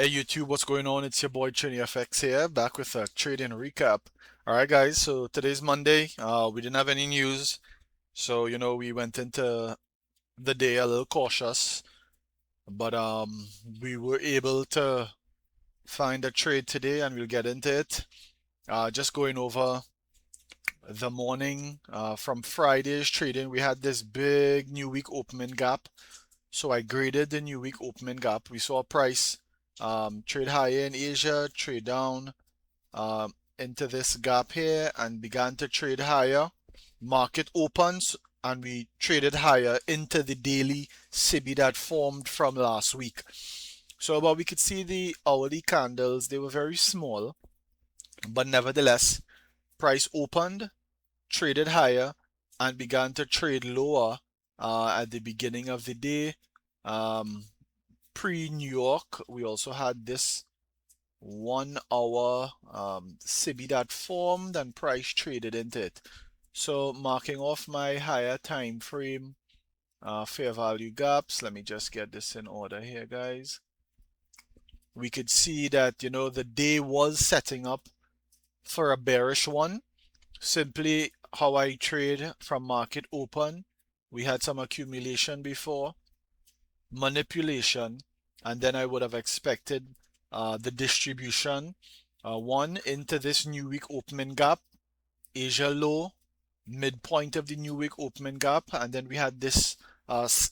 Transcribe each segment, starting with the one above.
Hey YouTube, what's going on? It's your boy TriniFX here, back with a trading recap. Alright guys, so today's Monday. We didn't have any news, so we went into the day a little cautious, but we were able to find a trade today and we'll get into it. Just going over the morning from Friday's trading, we had this big new week opening gap. So I graded the new week opening gap. We saw price trade higher in Asia, trade down into this gap here and began to trade higher. Market opens and we traded higher into the daily SIBI that formed from last week. So but we could see the hourly candles, they were very small, but nevertheless, price opened, traded higher, and began to trade lower at the beginning of the day. Pre-New York, we also had this 1 hour SIBI that formed and price traded into it. So marking off my higher time frame fair value gaps. Let me just get this in order here, guys. We could see that the day was setting up for a bearish one. Simply how I trade from market open. We had some accumulation before, manipulation, and then I would have expected the distribution. One into this new week opening gap, Asia low, midpoint of the new week opening gap, and then we had this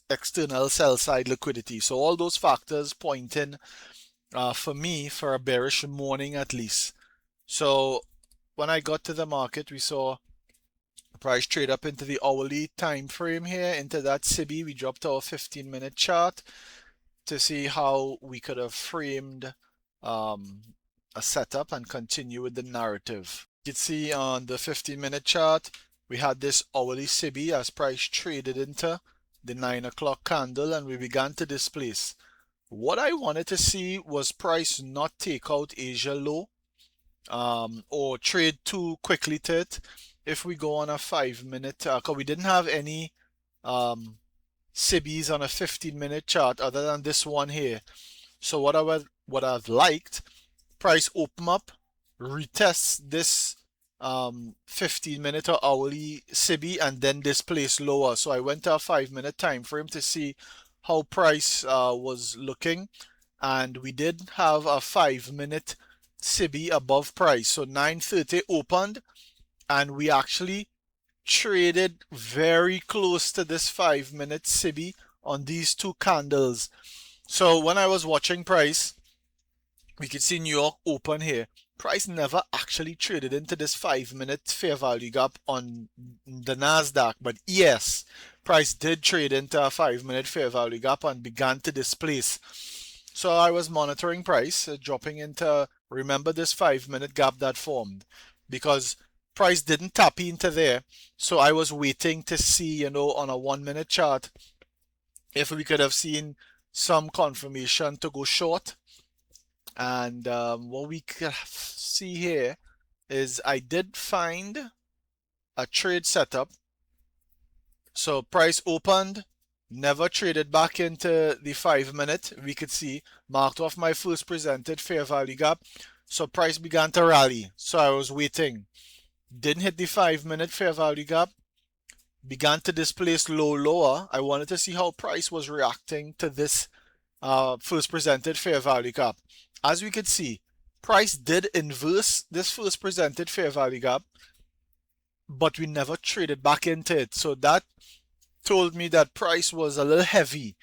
external sell side liquidity. So all those factors pointing for me for a bearish morning at least. So when I got to the market, we saw price trade up into the hourly time frame here, into that SIBI. We dropped our 15-minute chart to see how we could have framed a setup and continue with the narrative. You can see on the 15-minute chart, we had this hourly SIBI as price traded into the 9 o'clock candle and we began to displace. What I wanted to see was price not take out Asia low or trade too quickly to it. If we go on a 5-minute, because we didn't have any SIBIs on a 15-minute chart other than this one here. So what I've liked, price open up, retest this 15-minute or hourly SIBI and then displace lower. So I went to a 5-minute time frame to see how price was looking, and we did have a 5-minute SIBI above price. So 9:30 opened and we actually traded very close to this 5-minute SIBI on these two candles. So when I was watching price, we could see New York open here. Price never actually traded into this 5-minute fair value gap on the NASDAQ, but yes, price did trade into a 5-minute fair value gap and began to displace. So I was monitoring price, dropping into, remember this 5-minute gap that formed, because price didn't tap into there. So I was waiting to see, on a 1-minute chart, if we could have seen some confirmation to go short. And what we can see here is I did find a trade setup. So price opened, never traded back into the 5-minute. We could see marked off my first presented fair value gap. So price began to rally. So I was waiting. Didn't hit the 5-minute fair value gap. Began to displace lower. I wanted to see how price was reacting to this first presented fair value gap. As we could see, price did inverse this first presented fair value gap, but we never traded back into it. So that told me that price was a little heavy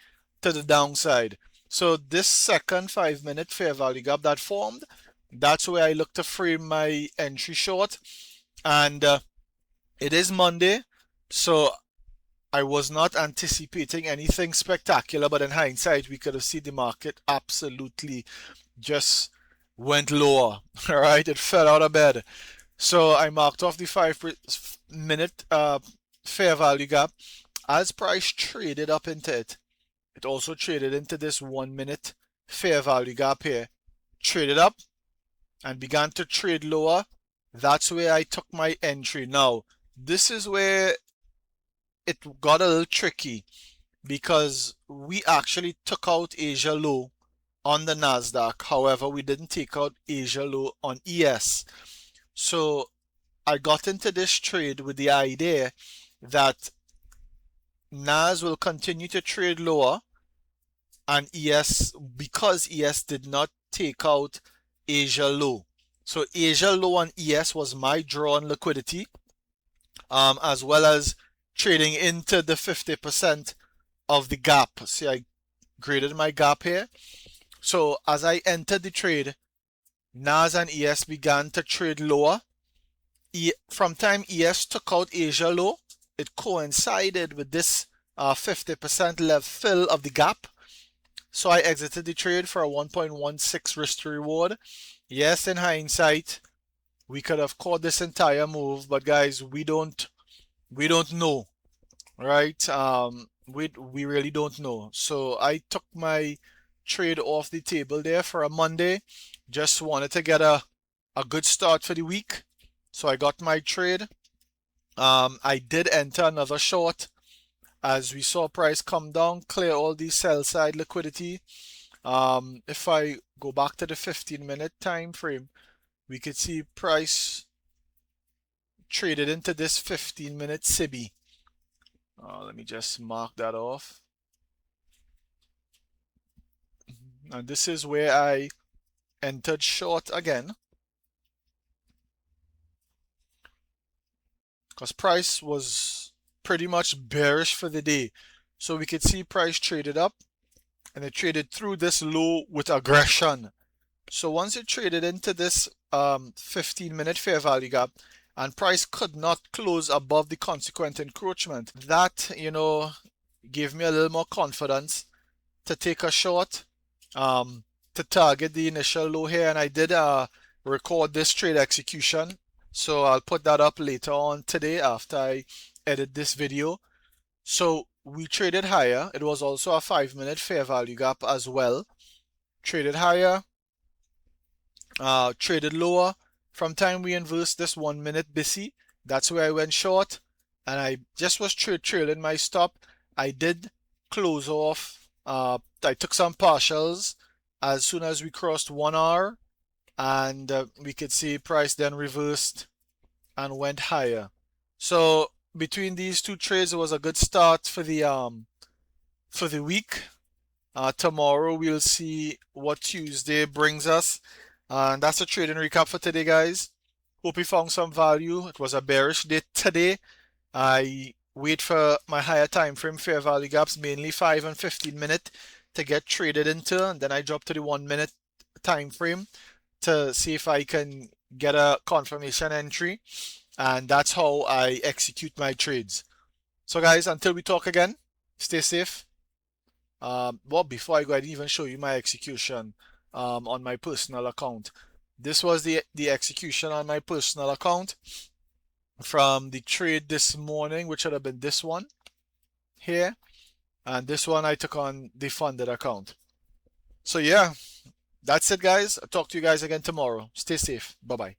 to the downside. So this second 5-minute fair value gap that formed, that's where I look to frame my entry short. And it is Monday, so I was not anticipating anything spectacular, but in hindsight, we could have seen the market absolutely just went lower. All right, it fell out of bed. So I marked off the 5-minute fair value gap. As price traded up into it, it also traded into this 1-minute fair value gap here. Traded up and began to trade lower. That's where I took my entry. Now, this is where it got a little tricky, because we actually took out Asia low on the Nasdaq. However, we didn't take out Asia low on ES. So I got into this trade with the idea that NAS will continue to trade lower, and ES, because ES did not take out Asia low. So Asia low on ES was my draw on liquidity, as well as trading into the 50% of the gap. See, I graded my gap here. So as I entered the trade, NAS and ES began to trade lower. From time ES took out Asia low, it coincided with this 50% level fill of the gap. So I exited the trade for a 1.16 risk to reward. Yes, in hindsight, we could have caught this entire move, but guys, we don't know, right? We really don't know. So I took my trade off the table there for a Monday. Just wanted to get a good start for the week. So I got my trade. I did enter another short as we saw price come down, clear all the sell side liquidity. If I go back to the 15-minute time frame, we could see price traded into this 15-minute SIBI. Let me just mark that off. And this is where I entered short again, because price was pretty much bearish for the day. So we could see price traded up, and it traded through this low with aggression. So once it traded into this 15-minute fair value gap, and price could not close above the consequent encroachment, that, gave me a little more confidence to take a short, to target the initial low here. And I did record this trade execution, so I'll put that up later on today after I edit this video. So we traded higher. It was also a 5-minute fair value gap as well. Traded higher, traded lower. From time we inversed this 1-minute BISI, that's where I went short, and I just was trailing my stop. I did close off. I took some partials as soon as we crossed 1 hour, and we could see price then reversed and went higher. So between these two trades, it was a good start for the week. Tomorrow we'll see what Tuesday brings us. And that's a trading recap for today, guys. Hope you found some value. It was a bearish day today. I wait for my higher time frame fair value gaps, mainly 5 and 15-minute, to get traded into, and then I drop to the 1-minute time frame to see if I can get a confirmation entry, and that's how I execute my trades. So guys, until we talk again, stay safe. Well, before I go, I didn't even show you my execution on my personal account. This was the execution on my personal account from the trade this morning, which would have been this one here, and this one I took on the funded account. So yeah, that's it, guys. I'll talk to you guys again tomorrow. Stay safe. Bye bye.